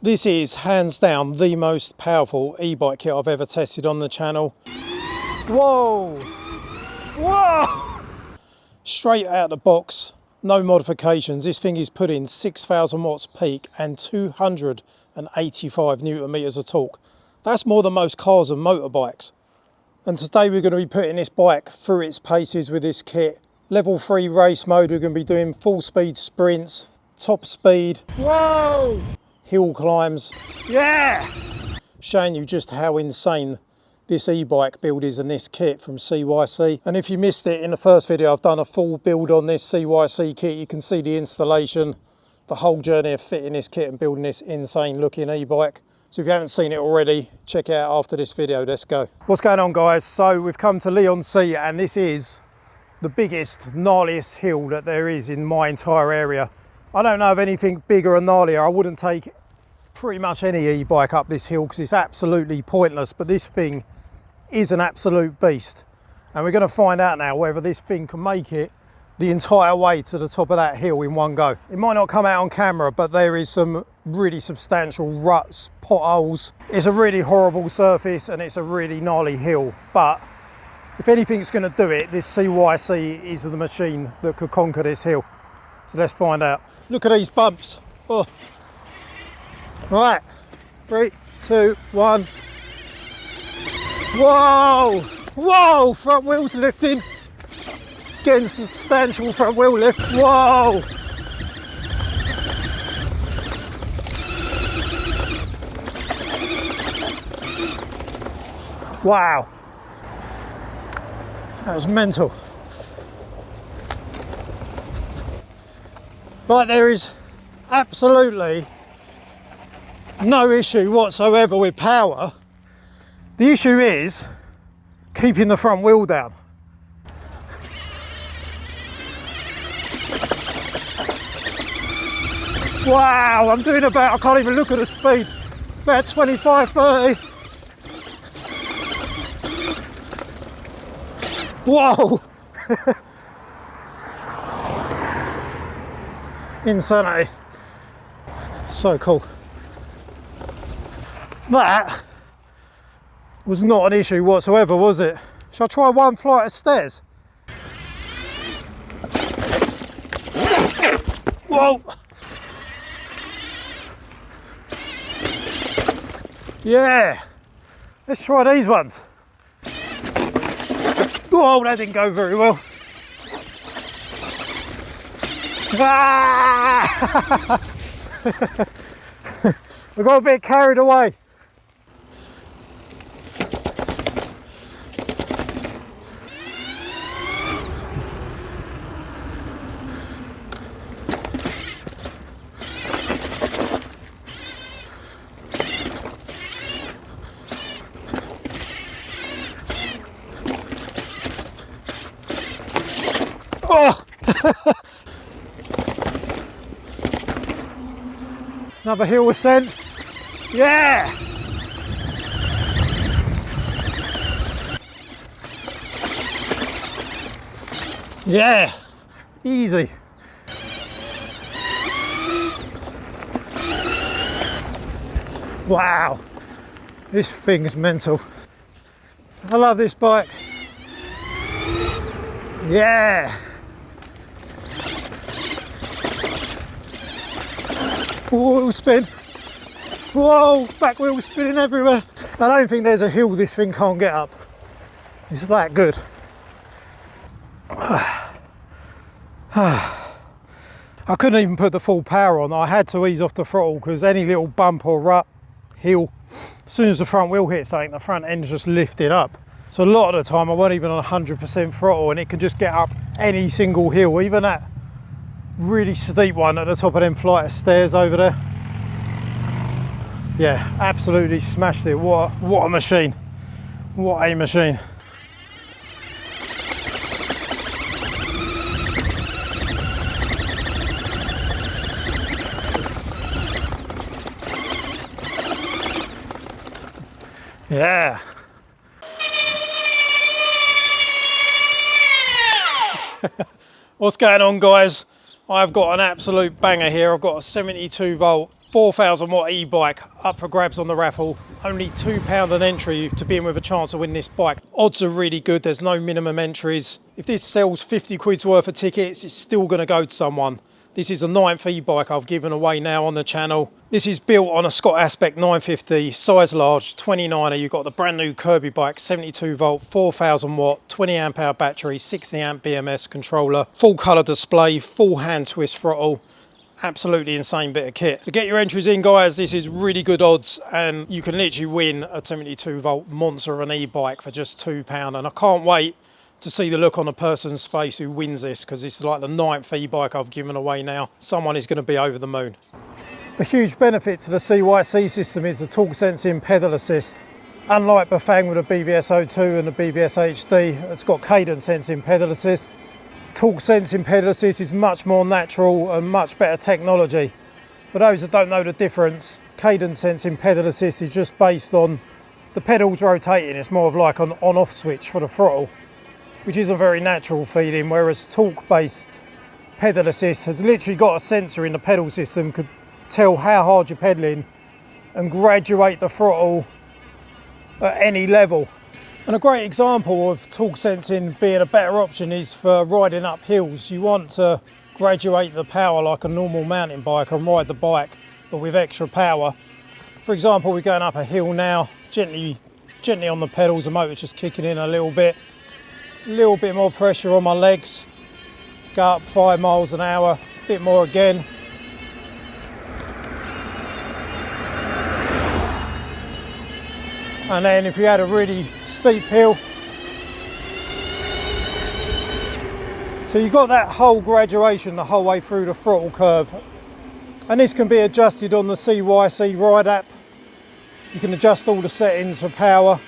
This is hands down the most powerful e-bike kit I've ever tested on the channel. Whoa! Whoa! Straight out of the box, no modifications. This thing is putting 6,000 watts peak and 285 newton meters of torque. That's more than most cars and motorbikes. And today we're going to be putting this bike through its paces with this kit. Level 3 race mode, we're going to be doing full speed sprints, top speed. Whoa! Hill climbs, yeah! Showing you just how insane this e-bike build is in this kit from CYC. And if you missed it in the first video, I've done a full build on this CYC kit. You can see the installation, the whole journey of fitting this kit and building this insane looking e-bike. So if you haven't seen it already, check it out after this video. Let's go. What's going on, guys? So we've come to Leon C, and this is the biggest, gnarliest hill that there is in my entire area. I don't know of anything bigger and gnarlier. I wouldn't take pretty much any e-bike up this hill because it's absolutely pointless, but this thing is an absolute beast. And we're going to find out now whether this thing can make it the entire way to the top of that hill in one go. It might not come out on camera, but there is some really substantial ruts, potholes. It's a really horrible surface and it's a really gnarly hill, but if anything's going to do it, this CYC is the machine that could conquer this hill. So let's find out. Look at these bumps. Oh. Right, 3, 2, 1. Whoa! Whoa! Front wheels lifting. Getting substantial front wheel lift. Whoa! Wow. That was mental. Right, there is absolutely no issue whatsoever with power. The issue is keeping the front wheel down. Wow, I'm doing about, I can't even look at the speed, about 25, 30. Whoa! Insanity. So cool. That was not an issue whatsoever, was it? Shall I try one flight of stairs? Whoa! Yeah! Let's try these ones. Whoa, that didn't go very well. Ah! I got a bit carried away. Oh! Another hill ascent. Yeah! Yeah! Easy. Wow! This thing's mental. I love this bike. Yeah! Wheel spin. Whoa, back wheel spinning everywhere. I don't think there's a hill this thing can't get up. It's that good. I couldn't even put the full power on. I had to ease off the throttle because any little bump or rut, hill, as soon as the front wheel hits something, the front end's just lifted up. So a lot of the time I wasn't even on 100% throttle and it can just get up any single hill, even that really steep one at the top of them flight of stairs over there. Yeah, absolutely smashed it. What a machine. What a machine. Yeah. What's going on, guys? I've got an absolute banger here. I've got a 72 volt 4,000 watt e-bike up for grabs on the raffle. Only £2 an entry to be in with a chance of winning this bike. Odds are really good, there's no minimum entries. If this sells 50 quid's worth of tickets, it's still going to go to someone. This is a 9th e-bike I've given away now on the channel. This is built on a Scott Aspect 950, size large, 29er. You've got the brand new Kirby bike, 72 volt, 4,000 watt, 20 amp hour battery, 60 amp BMS controller, full colour display, full hand twist throttle. Absolutely insane bit of kit. To get your entries in, guys, this is really good odds, and you can literally win a 72 volt monster of an e-bike for just £2. And I can't wait to see the look on a person's face who wins this, because this is like the 9th e-bike I've given away now. Someone is going to be over the moon. A huge benefit to the CYC system is the torque sensing pedal assist. Unlike Bafang with the BBS02 and the BBS HD, it's got cadence sensing pedal assist. Torque sensing pedal assist is much more natural and much better technology. For those that don't know the difference, cadence sensing pedal assist is just based on the pedals rotating. It's more of like an on-off switch for the throttle, which is a very natural feeling, whereas torque-based pedal assist has literally got a sensor in the pedal system, could tell how hard you're pedaling and graduate the throttle at any level. And a great example of torque sensing being a better option is for riding up hills. You want to graduate the power like a normal mountain bike and ride the bike, but with extra power. For example, we're going up a hill now, gently on the pedals, the motor's just kicking in a little bit more pressure on my legs, go up 5 miles an hour, a bit more again. And then if you had a really steep hill, so you've got that whole graduation the whole way through the throttle curve. And this can be adjusted on the CYC Ride app. You can adjust all the settings for power.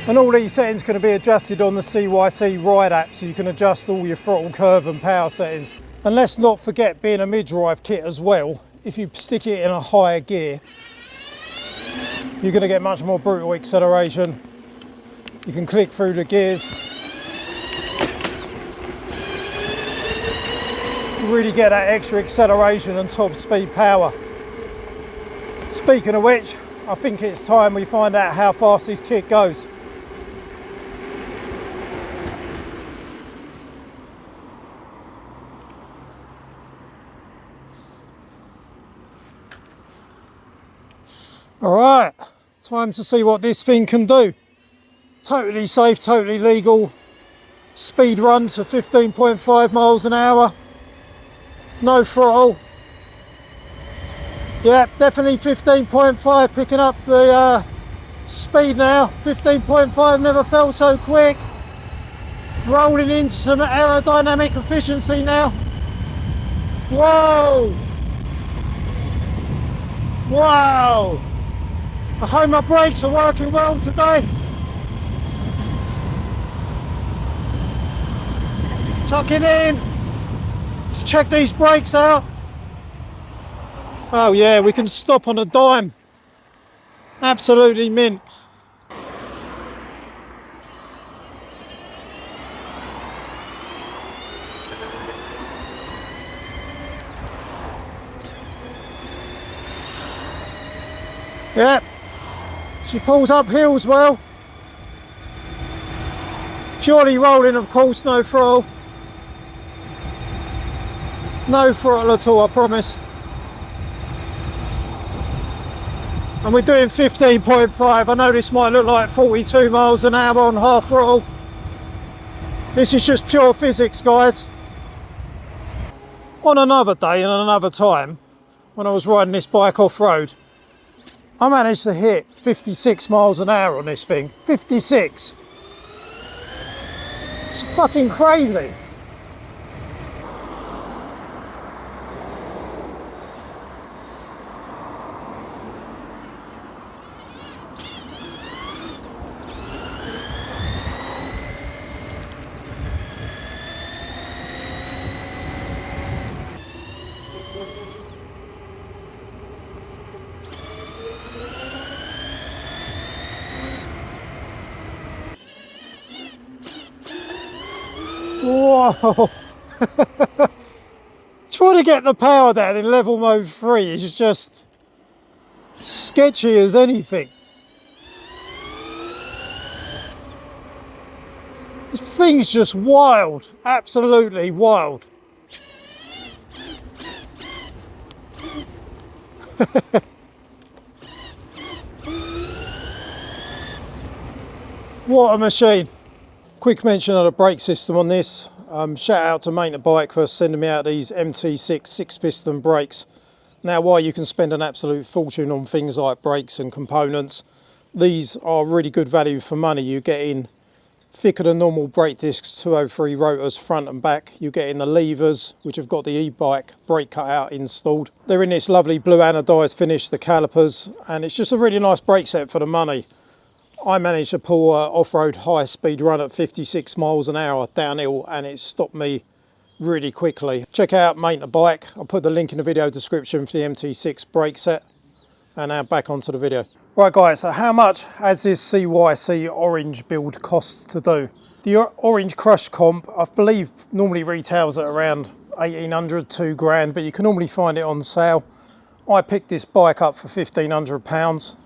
And all these settings can be adjusted on the CYC Ride app, so you can adjust all your throttle curve and power settings. And let's not forget, being a mid-drive kit as well, if you stick it in a higher gear, you're going to get much more brutal acceleration. You can click through the gears. You really get that extra acceleration and top speed power. Speaking of which, I think it's time we find out how fast this kit goes. All right, time to see what this thing can do. Totally safe, totally legal. Speed run to 15.5 miles an hour. No throttle. Yeah, definitely 15.5, picking up the speed now. 15.5, never felt so quick. Rolling into some aerodynamic efficiency now. Whoa! Wow! I hope my brakes are working well today. Tuck it in. Let's check these brakes out. Oh yeah, we can stop on a dime. Absolutely mint. Yeah, she pulls up hills well. Purely rolling, of course, no throttle. No throttle at all, I promise. And we're doing 15.5. I know this might look like 42 miles an hour on half throttle. This is just pure physics, guys. On another day and another time, when I was riding this bike off-road, I managed to hit 56 miles an hour on this thing. 56. It's fucking crazy. Whoa! Trying to get the power down in level mode 3 is just sketchy as anything. This thing's just wild, absolutely wild. What a machine. Quick mention of the brake system on this. Shout out to Mate a Bike for sending me out these MT6 6-piston brakes. Now, while you can spend an absolute fortune on things like brakes and components, these are really good value for money. You get in thicker than normal brake discs, 203 rotors front and back. You get in the levers, which have got the e-bike brake cutout installed. They're in this lovely blue anodised finish, the calipers, and it's just a really nice brake set for the money. I managed to pull an off-road high-speed run at 56 miles an hour downhill, and it stopped me really quickly. Check out Mate a Bike. I'll put the link in the video description for the MT6 brake set. And now back onto the video. Right guys, so how much has this CYC orange build cost to do? The orange crush comp, I believe, normally retails at around 1,800, £2,000, but you can normally find it on sale. I picked this bike up for £1,500.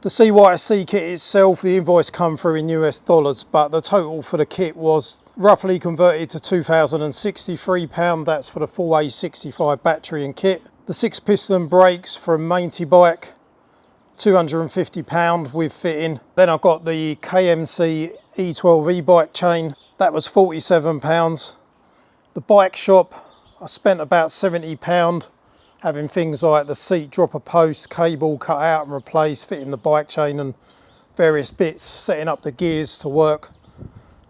The CYC kit itself, the invoice come through in US dollars, but the total for the kit was roughly converted to £2,063. That's for the full A65 battery and kit. The 6-piston brakes from Mate a Bike, £250 with fitting. Then I've got the KMC E12 e-bike chain, that was £47. The bike shop, I spent about £70 having things like the seat dropper post, cable cut out and replaced, fitting the bike chain and various bits, setting up the gears to work.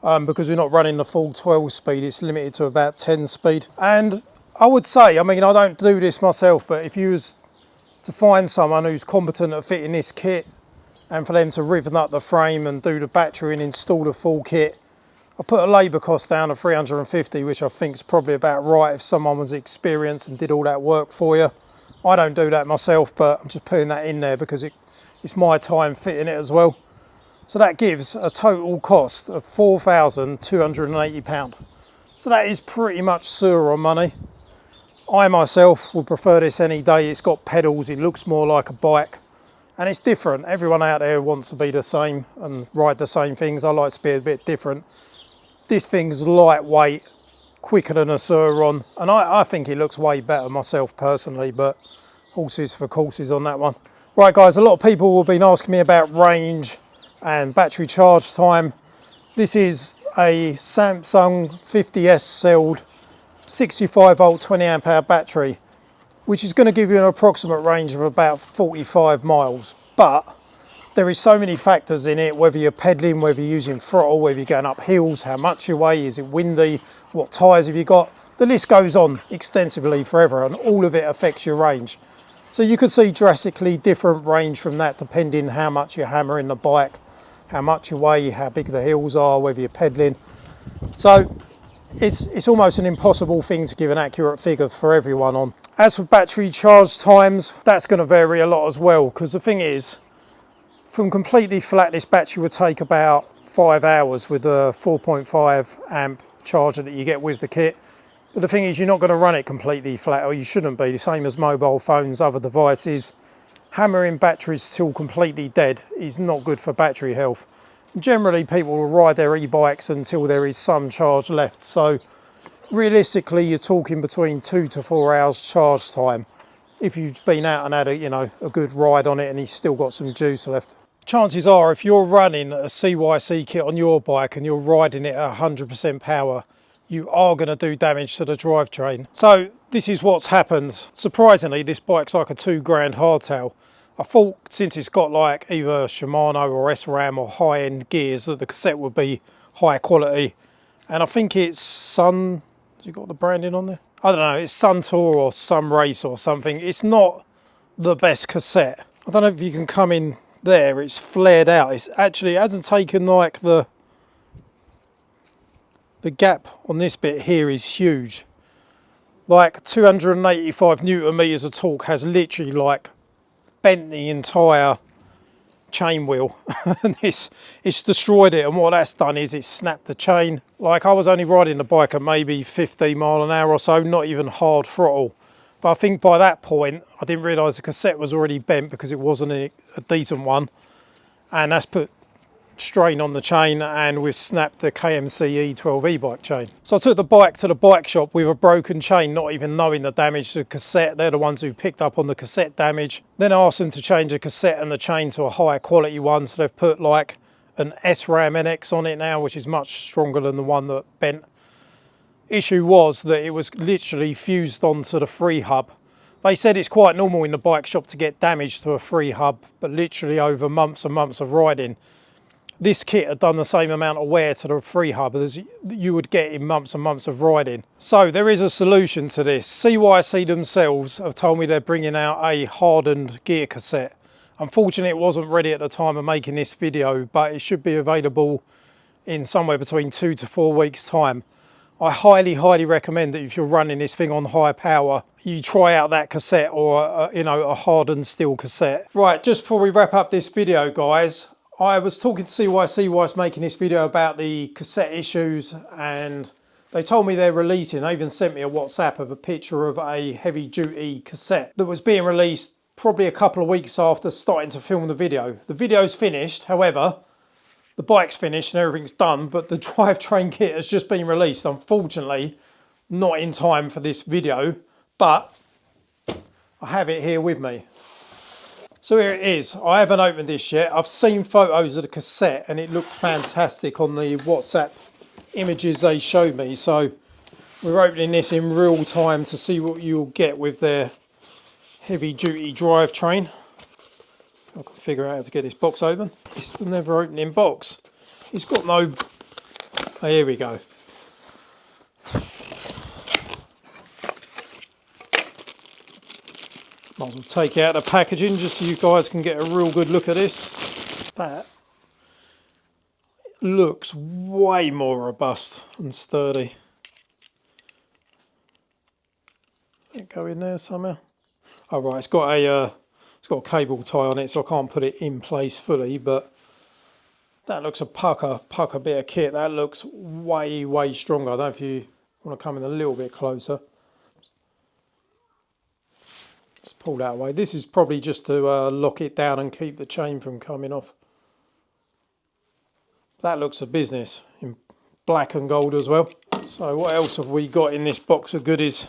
Because we're not running the full 12 speed, it's limited to about 10 speed. And I would say, I mean, I don't do this myself, but if you was to find someone who's competent at fitting this kit and for them to riven up the frame and do the battery and install the full kit, I put a labour cost down of 350, which I think is probably about right if someone was experienced and did all that work for you. I don't do that myself, but I'm just putting that in there because it's my time fitting it as well. So that gives a total cost of £4,280. So that is pretty much sewer on money. I myself would prefer this any day. It's got pedals, it looks more like a bike, and it's different. Everyone out there wants to be the same and ride the same things. I like to be a bit different. This thing's lightweight, quicker than a Sur-Ron, and I think it looks way better myself personally, but horses for courses on that one. Right guys, a lot of people have been asking me about range and battery charge time. This is a Samsung 50S celled 65 volt 20 amp hour battery, which is going to give you an approximate range of about 45 miles, but there is so many factors in it, whether you're pedaling, whether you're using throttle, whether you're going up hills, how much you weigh, is it windy, what tyres have you got. The list goes on extensively forever, and all of it affects your range. So you could see drastically different range from that depending how much you're hammering the bike, how much you weigh, how big the hills are, whether you're pedaling. So it's almost an impossible thing to give an accurate figure for everyone on. As for battery charge times, that's going to vary a lot as well, because the thing is, from completely flat, this battery would take about 5 hours with the 4.5 amp charger that you get with the kit. But the thing is, you're not going to run it completely flat, or you shouldn't be, the same as mobile phones, other devices. Hammering batteries till completely dead is not good for battery health. Generally, people will ride their e-bikes until there is some charge left. So realistically, you're talking between 2 to 4 hours charge time if you've been out and had a good ride on it and you've still got some juice left. Chances are, if you're running a CYC kit on your bike and you're riding it at 100% power, you are going to do damage to the drivetrain. So this is what's happened. Surprisingly, this bike's like a £2,000 hardtail. I thought since it's got like either Shimano or SRAM or high-end gears that the cassette would be high quality. And I think it's Sun, has it got the branding on there? I don't know, it's Sun Tour or Sun Race or something. It's not the best cassette. I don't know if you can come in there, it's flared out. It's actually, it hasn't taken like the gap on this bit here is huge. Like 285 Newton meters of torque has literally like bent the entire chain wheel and it's destroyed it, and what that's done is it's snapped the chain. Like, I was only riding the bike at maybe 15 mile an hour or so, not even hard throttle, but I think by that point I didn't realise the cassette was already bent because it wasn't a decent one, and that's put strain on the chain, and we've snapped the KMC E12 e-bike chain. So I took the bike to the bike shop with a broken chain, not even knowing the damage to the cassette. They're the ones who picked up on the cassette damage. Then I asked them to change the cassette and the chain to a higher quality one, so they've put like an SRAM NX on it now, which is much stronger than the one that bent. Issue was that it was literally fused onto the free hub. They said it's quite normal in the bike shop to get damage to a free hub, but literally over months and months of riding, this kit had done the same amount of wear to the free hub as you would get in months and months of riding. So there is a solution to this. CYC themselves have told me they're bringing out a hardened gear cassette. Unfortunately, it wasn't ready at the time of making this video, but it should be available in somewhere between 2 to 4 weeks time. I highly recommend that if you're running this thing on high power, you try out that cassette, or a hardened steel cassette. Right, just before we wrap up this video, guys, I was talking to CYC whilst making this video about the cassette issues, and they told me they're releasing, they even sent me a WhatsApp of a picture of a heavy duty cassette that was being released probably a couple of weeks after starting to film the video. The video's finished, however, the bike's finished and everything's done, but the drivetrain kit has just been released. Unfortunately, not in time for this video, but I have it here with me. So here it is. I haven't opened this yet. I've seen photos of the cassette and it looked fantastic on the WhatsApp images they showed me. So we're opening this in real time to see what you'll get with their heavy duty drivetrain. I can figure out how to get this box open. It's the never opening box. It's got no... Oh, here we go. Might as well take out the packaging just so you guys can get a real good look at this. That looks way more robust and sturdy. It go in there somehow. Oh right, it's got a cable tie on it, so I can't put it in place fully, but that looks a pucker bit of kit. That looks way stronger. I don't know if you want to come in a little bit closer. Just pull that away. This is probably just to lock it down and keep the chain from coming off. That looks a business in black and gold as well. So what else have we got in this box of goodies?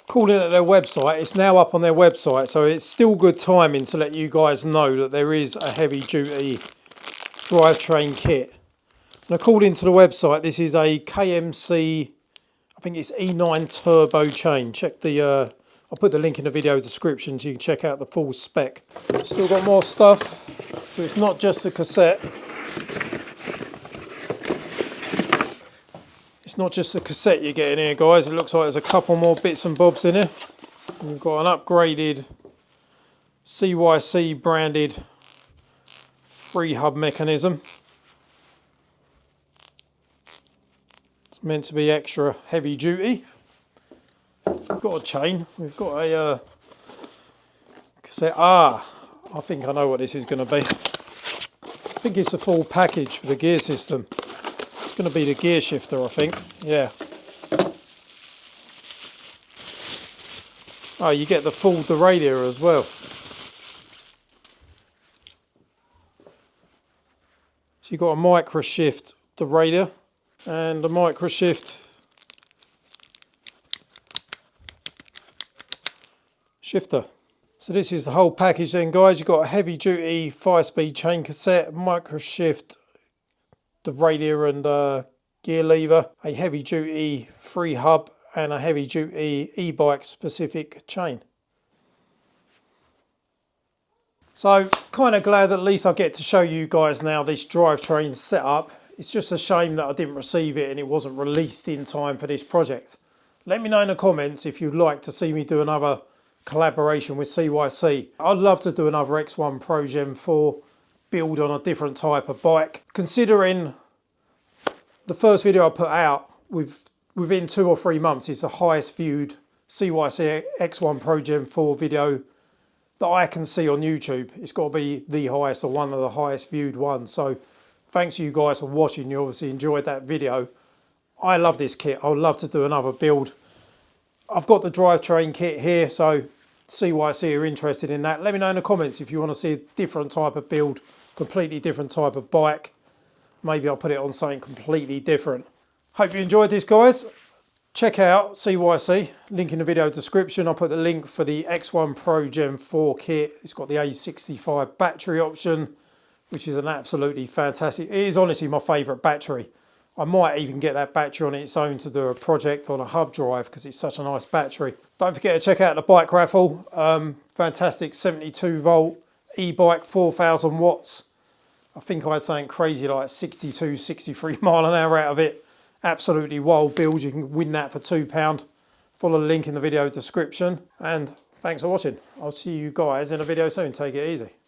Calling it their website, it's now up on their website, so it's still good timing to let you guys know that there is a heavy duty drivetrain kit. And according to the website, this is a KMC, I think it's E9 turbo chain. Check the, I'll put the link in the video description so you can check out the full spec. Still got more stuff, so it's not just a cassette. It's not just a cassette you're getting here, guys. It looks like there's a couple more bits and bobs in here. We've got an upgraded CYC branded free hub mechanism. It's meant to be extra heavy duty. We've got a chain. We've got a cassette. I think I know what this is going to be. I think it's a full package for the gear system. It's going to be the gear shifter, I think. Yeah. Oh, you get the full derailleur as well. So you've got a micro shift derailleur and a micro shift shifter. So this is the whole package then, guys. You've got a heavy duty 5-speed chain cassette, micro shift derailleur and gear lever, a heavy duty free hub and a heavy duty e-bike specific chain. So kind of glad that at least I get to show you guys now this drivetrain setup. It's just a shame that I didn't receive it and it wasn't released in time for this project. Let me know in the comments if you'd like to see me do another collaboration with CYC. I'd love to do another X1 Pro Gen 4 build on a different type of bike. Considering the first video I put out with within 2 or 3 months, it's the highest viewed CYC X1 Pro Gen 4 video that I can see on YouTube. It's got to be the highest or one of the highest viewed ones. So thanks you guys for watching. You obviously enjoyed that video. I love this kit. I would love to do another build. I've got the drivetrain kit here, so CYC are interested in that. Let me know in the comments if you want to see a different type of build, completely different type of bike. Maybe I'll put it on something completely different. Hope you enjoyed this, guys. Check out CYC, link in the video description. I'll put the link for the X1 Pro Gen 4 kit. It's got the A65 battery option, which is an absolutely fantastic. It is honestly my favourite battery. I might even get that battery on its own to do a project on a hub drive because it's such a nice battery. Don't forget to check out the bike raffle. Fantastic 72 volt e-bike, 4,000 watts. I think I had something crazy like 62, 63 mile an hour out of it. Absolutely wild build. You can win that for £2. Follow the link in the video description. And thanks for watching. I'll see you guys in a video soon. Take it easy.